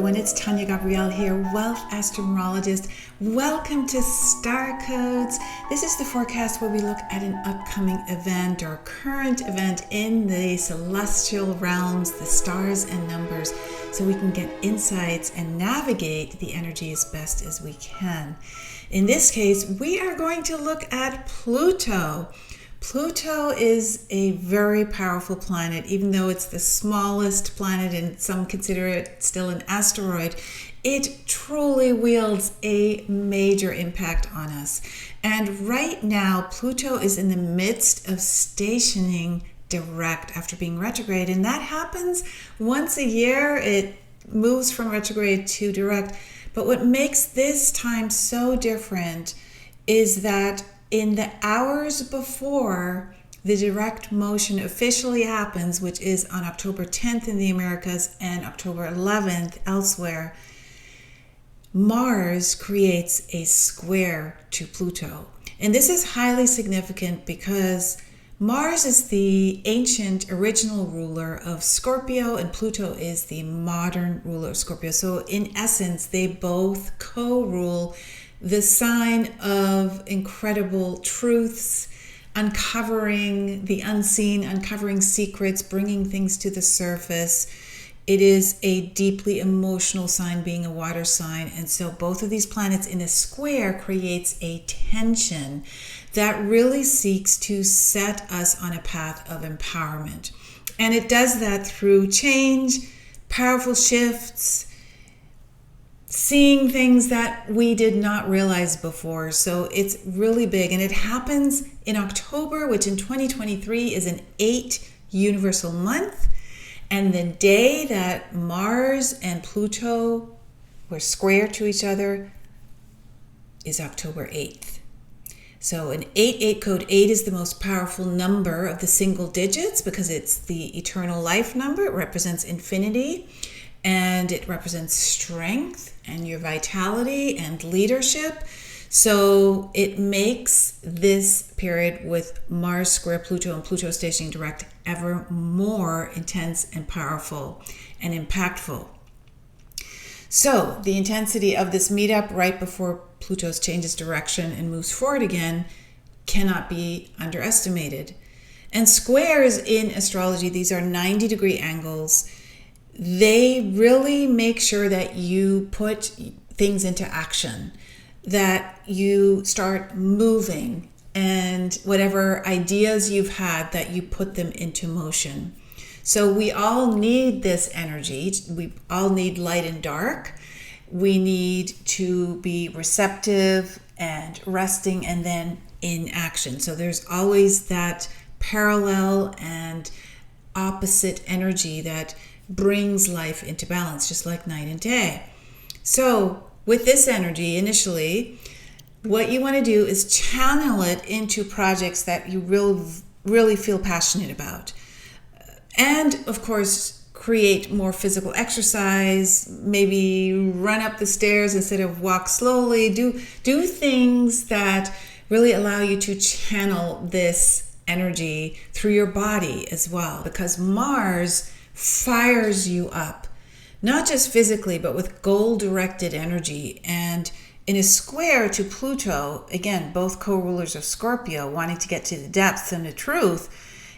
everyone, it's Tania Gabrielle here, Wealth Astro-Numerologist. Welcome to Star Codes. This is the forecast where we look at an upcoming event or current event in the celestial realms, the stars and numbers, so we can get insights and navigate the energy as best as we can. In this case, we are going to look at Pluto. Pluto is a very powerful planet, even though it's the smallest planet and some consider it still an asteroid. It truly wields a major impact on us. And right now, Pluto is in the midst of stationing direct after being retrograde. And that happens once a year. It moves from retrograde to direct. But what makes this time so different is that in the hours before the direct motion officially happens, which is on October 10th in the Americas and October 11th elsewhere, Mars creates a square to Pluto. And this is highly significant because Mars is the ancient original ruler of Scorpio and Pluto is the modern ruler of Scorpio. So in essence, they both co-rule the sign of incredible truths, uncovering the unseen, uncovering secrets, bringing things to the surface. It is a deeply emotional sign, being a water sign. And so both of these planets in a square creates a tension that really seeks to set us on a path of empowerment. And it does that through change, powerful shifts, seeing things that we did not realize before. So it's really big. And it happens in October, which in 2023 is an 8 universal month. And the day that Mars and Pluto were square to each other is October 8th. So an 8-8 code, 8 is the most powerful number of the single digits because it's the eternal life number. It represents infinity. And it represents strength and your vitality and leadership. So it makes this period with Mars square Pluto and Pluto stationing direct ever more intense and powerful and impactful. So the intensity of this meetup right before Pluto changes direction and moves forward again cannot be underestimated. And squares in astrology, these are 90-degree angles. They really make sure that you put things into action, that you start moving, and whatever ideas you've had, that you put them into motion. So we all need this energy. We all need light and dark. We need to be receptive and resting and then in action. So there's always that parallel and opposite energy that brings life into balance, just like night and day. So with this energy, initially, what you want to do is channel it into projects that you really feel passionate about. And of course, create more physical exercise, maybe run up the stairs instead of walk slowly. Do things that really allow you to channel this energy through your body as well, because Mars fires you up, not just physically, but with goal-directed energy. And in a square to Pluto, again, both co-rulers of Scorpio, wanting to get to the depths and the truth,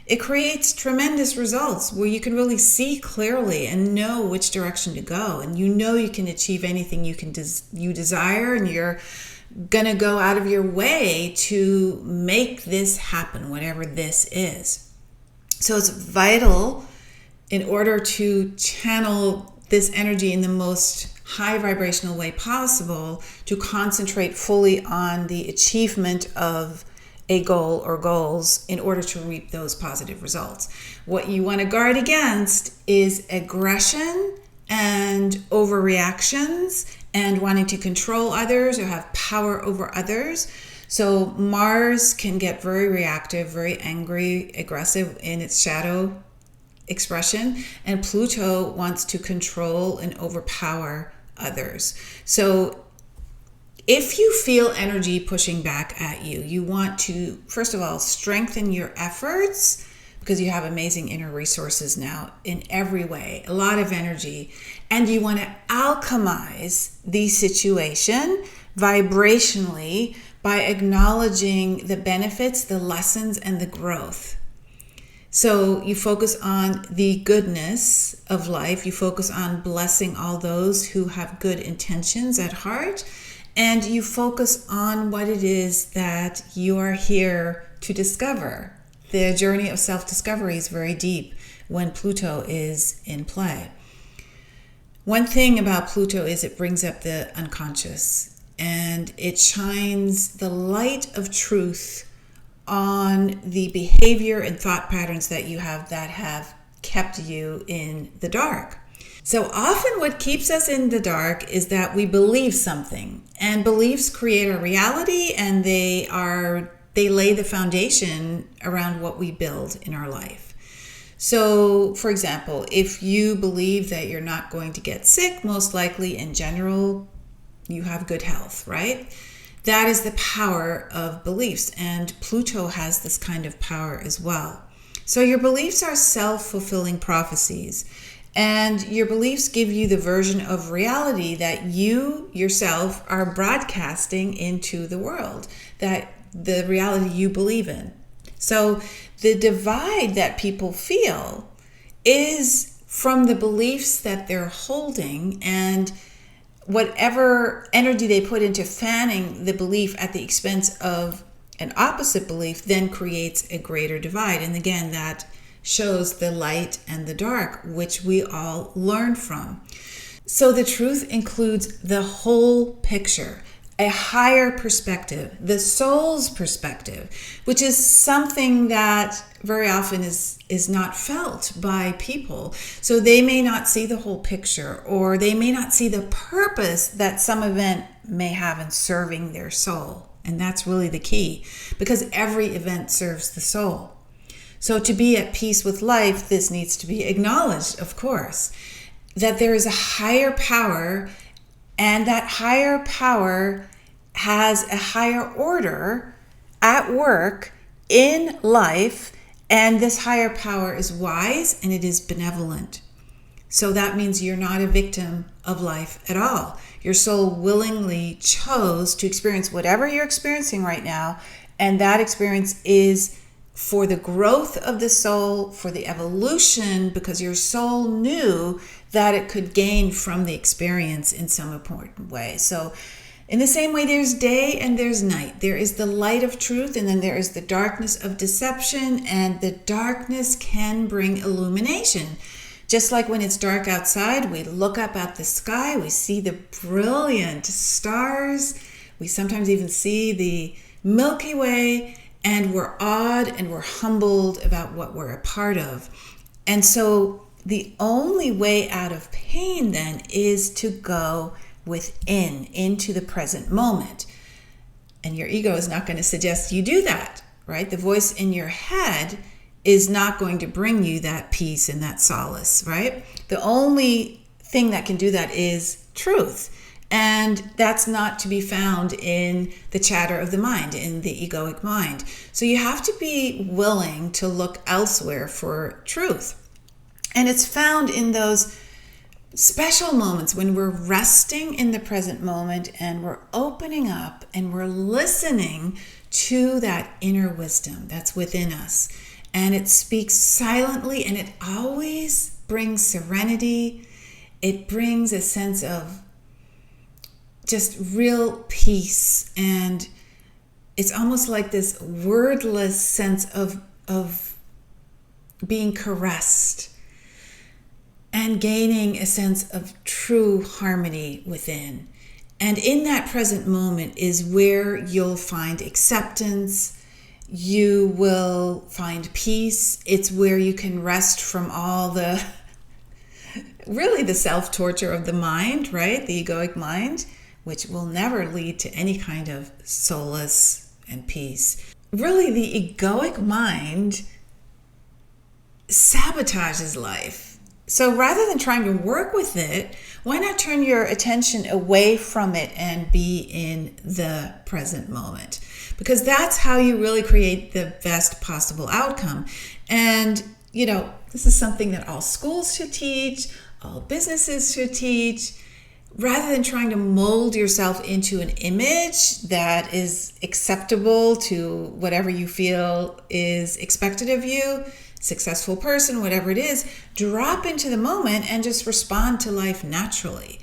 it creates tremendous results where you can really see clearly and know which direction to go. And you know you can achieve anything you desire, and you're going to go out of your way to make this happen, whatever this is. So it's vital in order to channel this energy in the most high vibrational way possible, to concentrate fully on the achievement of a goal or goals in order to reap those positive results. What you want to guard against is aggression and overreactions and wanting to control others or have power over others. So Mars can get very reactive, very angry, aggressive in its shadow expression, and Pluto wants to control and overpower others. So if you feel energy pushing back at you, you want to, first of all, strengthen your efforts because you have amazing inner resources now in every way, a lot of energy, and you want to alchemize the situation vibrationally by acknowledging the benefits, the lessons, and the growth. So you focus on the goodness of life. You focus on blessing all those who have good intentions at heart. And you focus on what it is that you are here to discover. The journey of self-discovery is very deep when Pluto is in play. One thing about Pluto is it brings up the unconscious, and it shines the light of truth on the behavior and thought patterns that you have that have kept you in the dark. So often what keeps us in the dark is that we believe something, and beliefs create a reality, and they lay the foundation around what we build in our life. So, for example, if you believe that you're not going to get sick, most likely in general, you have good health, right? That is the power of beliefs, and Pluto has this kind of power as well. So your beliefs are self-fulfilling prophecies, and your beliefs give you the version of reality that you yourself are broadcasting into the world, that the reality you believe in. So the divide that people feel is from the beliefs that they're holding, and whatever energy they put into fanning the belief at the expense of an opposite belief then creates a greater divide. And again, that shows the light and the dark, which we all learn from. So the truth includes the whole picture, a higher perspective, the soul's perspective, which is something that very often is not felt by people. So they may not see the whole picture, or they may not see the purpose that some event may have in serving their soul. And that's really the key, because every event serves the soul. So to be at peace with life, this needs to be acknowledged, of course, that there is a higher power, and that higher power has a higher order at work in life, and this higher power is wise and it is benevolent. So that means you're not a victim of life at all. Your soul willingly chose to experience whatever you're experiencing right now, and that experience is for the growth of the soul, for the evolution, because your soul knew that it could gain from the experience in some important way. So in the same way, there's day and there's night. There is the light of truth, and then there is the darkness of deception, and the darkness can bring illumination. Just like when it's dark outside, we look up at the sky, we see the brilliant stars, we sometimes even see the Milky Way, and we're awed and we're humbled about what we're a part of. And so the only way out of pain then is to go within, into the present moment. And your ego is not going to suggest you do that, right? The voice in your head is not going to bring you that peace and that solace, right? The only thing that can do that is truth. And that's not to be found in the chatter of the mind, in the egoic mind. So you have to be willing to look elsewhere for truth. And it's found in those special moments when we're resting in the present moment and we're opening up and we're listening to that inner wisdom that's within us. And it speaks silently, and it always brings serenity. It brings a sense of just real peace, and it's almost like this wordless sense of being caressed and gaining a sense of true harmony within. And in that present moment is where you'll find acceptance, you will find peace. It's where you can rest from all the self-torture of the mind, right? The egoic mind, which will never lead to any kind of solace and peace. Really, the egoic mind sabotages life. So rather than trying to work with it, why not turn your attention away from it and be in the present moment? Because that's how you really create the best possible outcome. And, this is something that all schools should teach, all businesses should teach. Rather than trying to mold yourself into an image that is acceptable to whatever you feel is expected of you, successful person, whatever it is, drop into the moment and just respond to life naturally.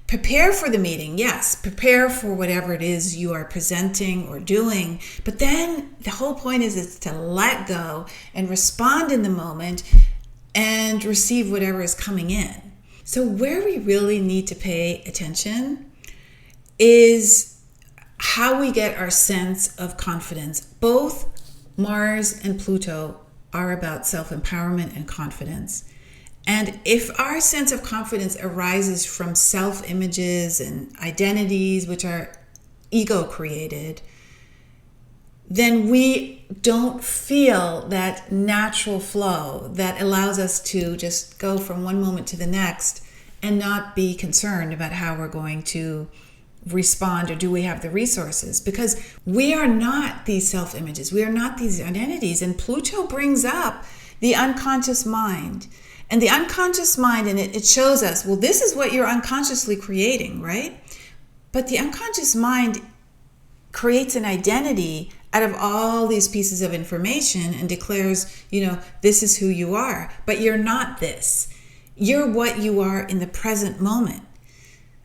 Prepare for the meeting, yes. Prepare for whatever it is you are presenting or doing. But then the whole point is to let go and respond in the moment and receive whatever is coming in. So where we really need to pay attention is how we get our sense of confidence. Both Mars and Pluto are about self-empowerment and confidence. And if our sense of confidence arises from self-images and identities, which are ego-created, then we don't feel that natural flow that allows us to just go from one moment to the next and not be concerned about how we're going to respond or do we have the resources, because we are not these self-images. We are not these identities. And Pluto brings up the unconscious mind. And the unconscious mind, and it shows us, well, this is what you're unconsciously creating, right? But the unconscious mind creates an identity out of all these pieces of information and declares, this is who you are. But you're not this. You're what you are in the present moment.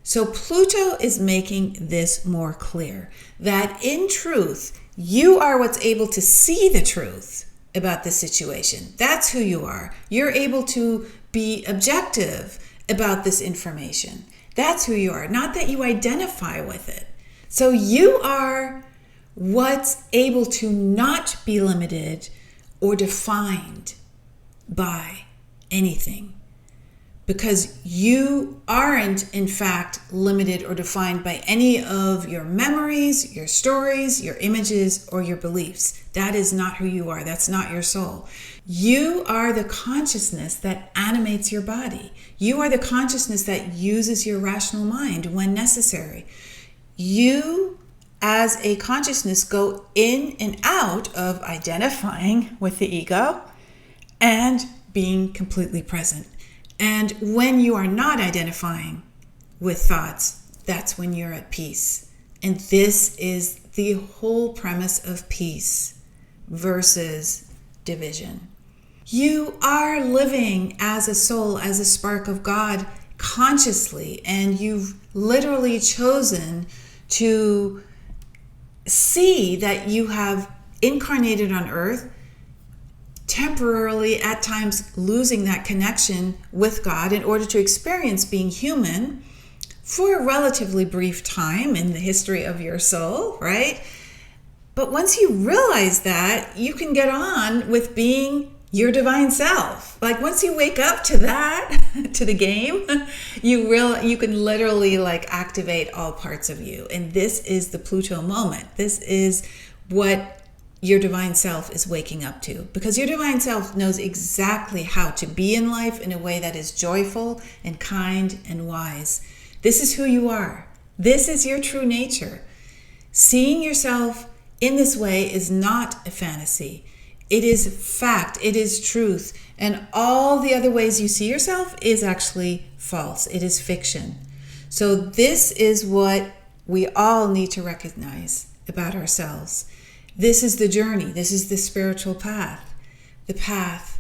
So Pluto is making this more clear, that in truth, you are what's able to see the truth about the situation. That's who you are. You're able to be objective about this information. That's who you are, not that you identify with it. So you are what's able to not be limited or defined by anything, because you aren't in fact limited or defined by any of your memories, your stories, your images, or your beliefs. That is not who you are. That's not your soul. You are the consciousness that animates your body. You are the consciousness that uses your rational mind when necessary. You, as a consciousness, go in and out of identifying with the ego and being completely present. And when you are not identifying with thoughts, that's when you're at peace. And this is the whole premise of peace versus division. You are living as a soul, as a spark of God consciously, and you've literally chosen to see that you have incarnated on earth, temporarily at times losing that connection with God in order to experience being human for a relatively brief time in the history of your soul, right? But once you realize that, you can get on with being your divine self. Like once you wake up to that, to the game, you can literally activate all parts of you. And this is the Pluto moment. This is what your divine self is waking up to, because your divine self knows exactly how to be in life in a way that is joyful and kind and wise. This is who you are. This is your true nature. Seeing yourself in this way is not a fantasy. It is fact. It is truth. And all the other ways you see yourself is actually false. It is fiction. So this is what we all need to recognize about ourselves. This is the journey. This is the spiritual path, the path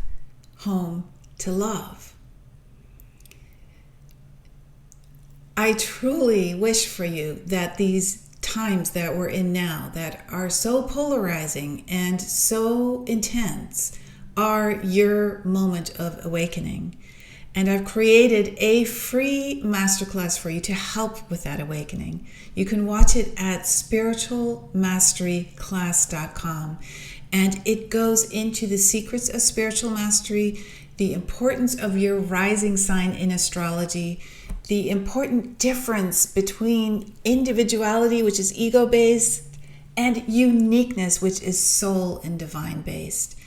home to love. I truly wish for you that these times that we're in now that are so polarizing and so intense are your moment of awakening. And I've created a free masterclass for you to help with that awakening. You can watch it at spiritualmasteryclass.com. And it goes into the secrets of spiritual mastery, the importance of your rising sign in astrology, the important difference between individuality, which is ego-based, and uniqueness, which is soul and divine-based.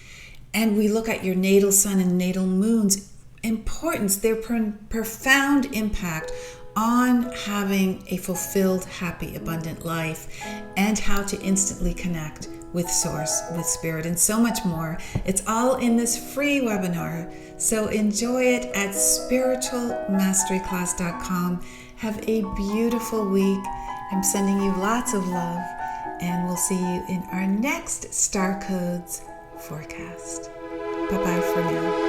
And we look at your natal sun and natal moon's importance, their profound impact on having a fulfilled, happy, abundant life, and how to instantly connect with Source, with Spirit, and so much more. It's all in this free webinar. So enjoy it at spiritualmasteryclass.com. Have a beautiful week. I'm sending you lots of love, and we'll see you in our next Star Codes forecast. Bye-bye for now.